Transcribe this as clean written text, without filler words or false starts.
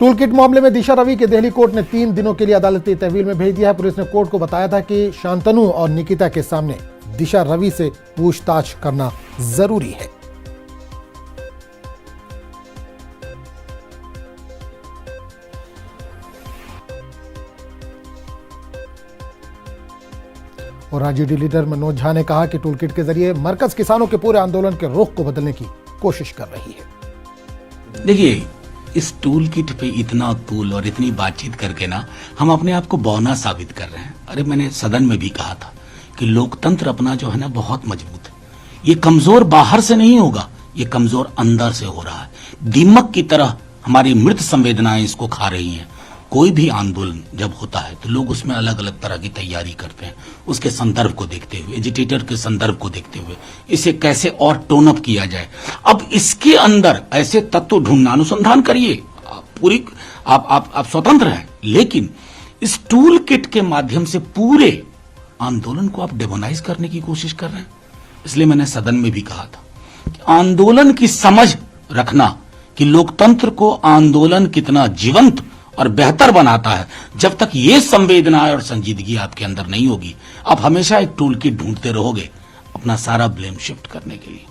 Tool kit मामले में दिशा रवि के दिल्ली कोर्ट ने 3 दिनों के लिए अदालती तहवील में भेज दिया है। पुलिस ने कोर्ट को बताया था कि शांतनु और निकिता के सामने दिशा रवि से पूछताछ करना जरूरी है। और राज्य लीडर मनोज झा ने कहा कि टूल किट के जरिए मरकज किसानों के पूरे आंदोलन के रुख को बदलने की कोशिश कर रही है। देखिए, इस टूल किट पे इतना तूल और इतनी बातचीत करके ना हम अपने आप को बौना साबित कर रहे हैं। अरे मैंने सदन में भी कहा था कि लोकतंत्र अपना जो है ना बहुत मजबूत है। ये कमजोर बाहर से नहीं होगा, ये कमजोर अंदर से हो रहा है। दीमक की तरह हमारी मृत संवेदनाएं इसको खा रही हैं। कोई भी आंदोलन जब होता है तो लोग उसमें अलग अलग तरह की तैयारी करते हैं, उसके संदर्भ को देखते हुए, एजिटेटर के संदर्भ को देखते हुए इसे कैसे और टोन अप किया जाए। अब इसके अंदर ऐसे तत्व ढूंढना, अनुसंधान करिए, पूरी आप स्वतंत्र हैं, लेकिन इस टूल किट के माध्यम से पूरे आंदोलन को आप डेमोनाइज करने की कोशिश कर रहे हैं। इसलिए मैंने सदन में भी कहा था कि आंदोलन की समझ रखना कि लोकतंत्र को आंदोलन कितना जीवंत और बेहतर बनाता है। जब तक ये संवेदना और संजीदगी आपके अंदर नहीं होगी, आप हमेशा एक टूल किट ढूंढते रहोगे अपना सारा ब्लेम शिफ्ट करने के लिए।